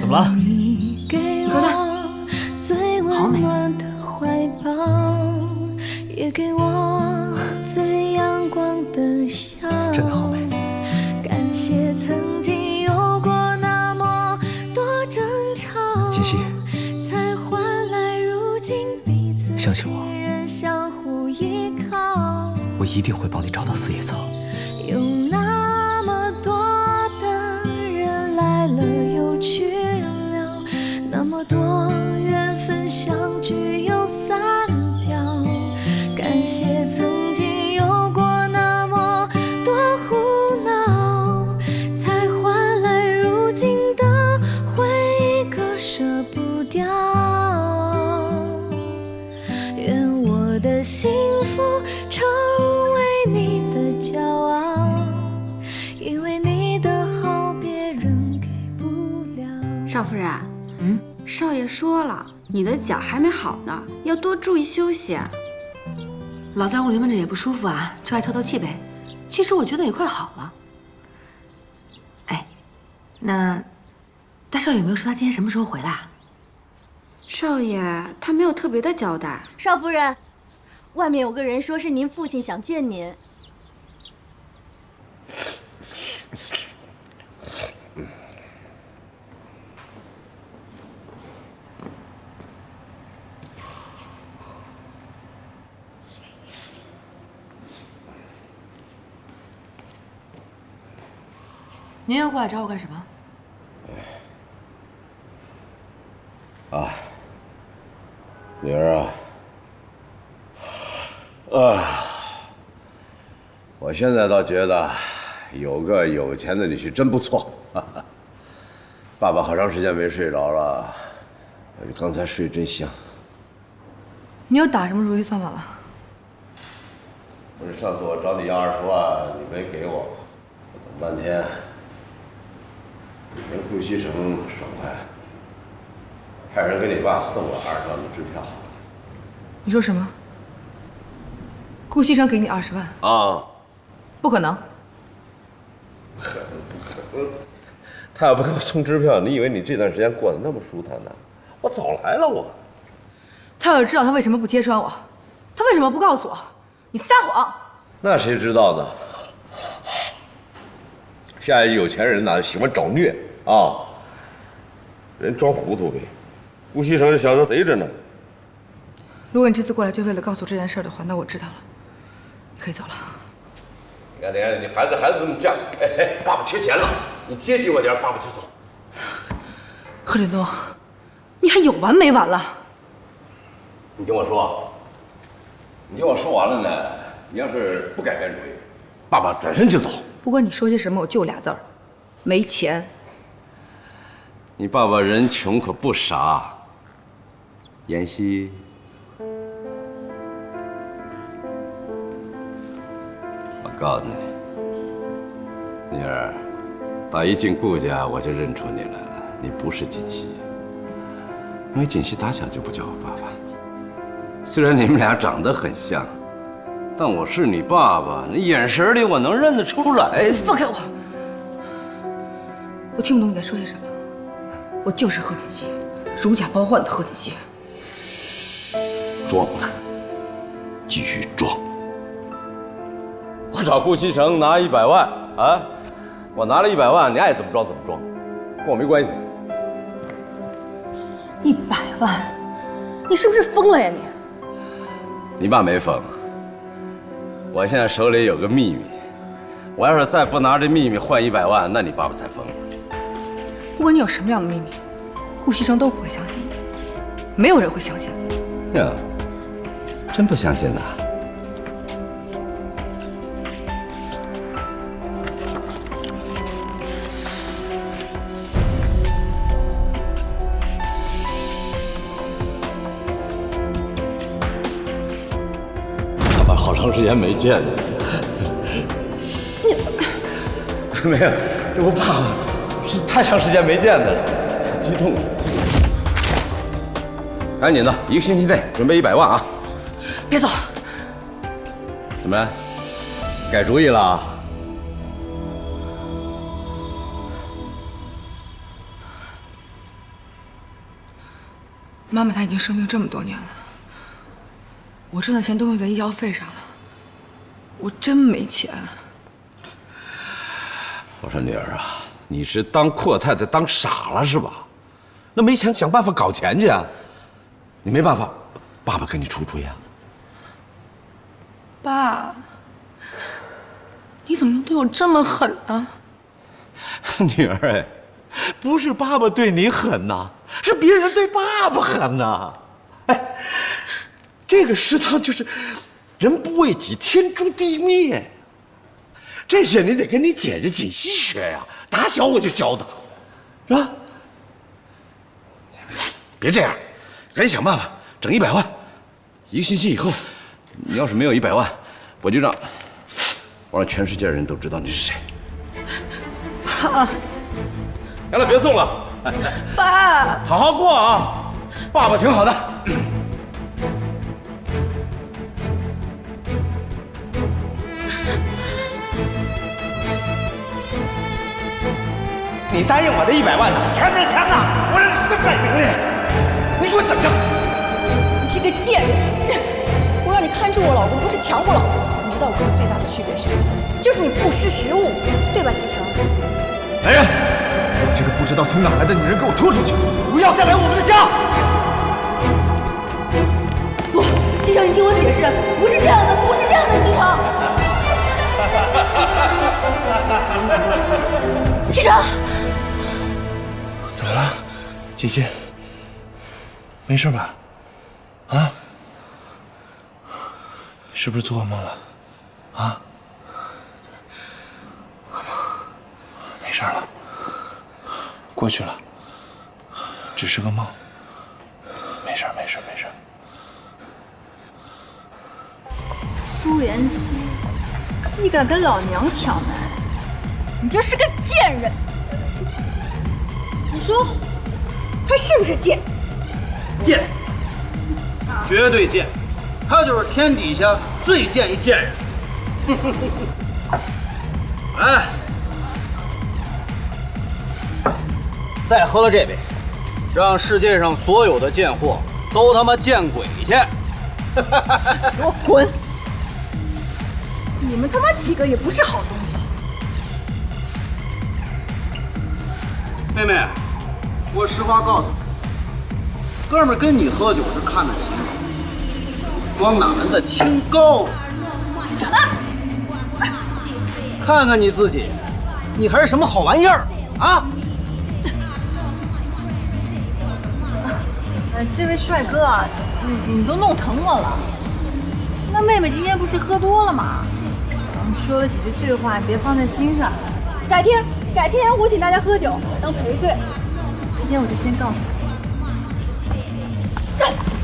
怎麼了？歌蛋，好美。也给我最阳光的笑，真的好美。感謝曾经有过那么多争吵，锦溪，才换来如今彼此相信我，相互依靠。我一定会帮你找到四叶草。有那麼多的人來了又去了，那麼多緣分相聚又散掉。感謝曾經有過那麼多胡鬧，才換來如今的回憶，割捨不掉。願我的幸福成為你的驕傲，因為你的好別人給不了。少夫人，少爺說了，你的腳還沒好呢，要多注意休息啊。老在屋里闷着也不舒服啊，出来透透气呗。其實我覺得也快好了。哎，那大少爺有沒有說他今天什麼時候回來啊？少爺他沒有特別的交代。少夫人，外面有個人說是您父親想見您。您又过來找我幹什麼？啊，女兒啊，我現在倒覺得有個有錢的女婿真不錯。爸爸好長時間沒睡着了，剛才睡真香。你又打什麼如意算盤了？不是上次我找你要20萬，你沒給我，我等半天。人顧西城爽快，派人給你爸送了20萬的支票。你說什麼？顧西城給你20萬？啊！不可能！不可能！他要不給我送支票，你以為你這段時間過得那麼舒坦呢？我早來了，我。他要是知道他為什麼不揭穿我，他為什麼不告訴我？你撒謊！那誰知道呢？現在有錢人呢，喜歡找虐啊，人裝糊塗唄。顧西城這小子賊着呢。如果你這次過來就為了告訴我這件事的話，那我知道了，你可以走了。你看，你孩子這麼犟，哎，爸爸缺錢了，你接濟我點，爸爸就走。贺振東，你還有完沒完了？你听我说，你听我说完了呢，你要是不改变主意，爸爸转身就走。不管你說些什麼，我就俩字兒，沒錢。你爸爸人窮可不傻，妍希，我告訴你，女兒，打一進顧家我就認出你來了，你不是錦溪，因為錦溪打小就不叫我爸爸。雖然你們倆長得很像。但我是你爸爸，那眼神裡我能認得出來。放開我！我聽不懂你在說些什麼。我就是賀錦溪，如假包換的賀錦溪。裝，繼續裝。我找顧西城拿100萬啊，我拿了100萬，你愛怎麼裝怎麼裝，跟我沒關係。100萬？你是不是瘋了呀你？你爸沒瘋。我現在手裡有個秘密，我要是再不拿這秘密換100萬，那你爸爸才瘋了。不管你有什麼樣的秘密，顧西城都不會相信你，沒有人會相信你。呀，真不相信吶？爸爸好長時間沒見了。你沒有，這不爸爸是太長時間沒見的了，激動了。趕緊的，1個星期內準備100萬啊！別走！怎麼，改主意了？媽媽她已經生病這麼多年了，我掙的錢都用在醫藥費上了，我真没錢。我说女兒啊，你是當闊太太當傻了是吧？那沒錢想辦法搞錢去啊！你沒辦法，爸爸給你出主意啊。爸，你怎么能对我這麼狠呢？女兒哎，不是爸爸對你狠吶，是別人對爸爸狠吶。哎，這個食堂就是人不為己，天誅地滅。這些你得跟你姐姐錦溪學呀，打小我就教她，是吧？別這樣，趕緊想辦法整100萬。1個星期以後，你要是沒有100萬，我讓全世界人都知道你是誰。爸，行了，別送了。爸，好好過啊，爸爸挺好的。你答應我的100萬呢？錢呢？錢呢？我讓你身敗名裂！你給我等着！你這個賤人！我讓你看住我老公，不是強迫老公。你知道我跟你最大的區別是什麼？就是你不识时務，對吧，西城？来人，把這個不知道從哪來的女人給我拖出去！不要再來我們的家！不，西城，你聽我解釋，不是這樣的，不是這樣的，西城。西城。怎么了，姐姐？没事吧？啊？是不是做噩梦了？啊？没事了，过去了，只是个梦。没事，没事，没事。蘇妍希，你敢跟老娘搶男人，你就是個賤人！你說，他是不是賤？賤，絕對賤，他就是天底下最賤一賤人。來，再喝了這杯，讓世界上所有的賤貨都他媽見鬼去！給我滾！你們他媽幾個也不是好東西。妹妹，我實話告訴你，哥們兒跟你喝酒是看得起你，裝哪門的清高？看看你自己，你還是什麼好玩意兒啊？這位帥哥啊，你都弄疼我了。那妹妹今天不是喝多了嗎？說了幾句醉話，你別放在心上。改天我請大家喝酒當賠罪。今天我就先告訴你。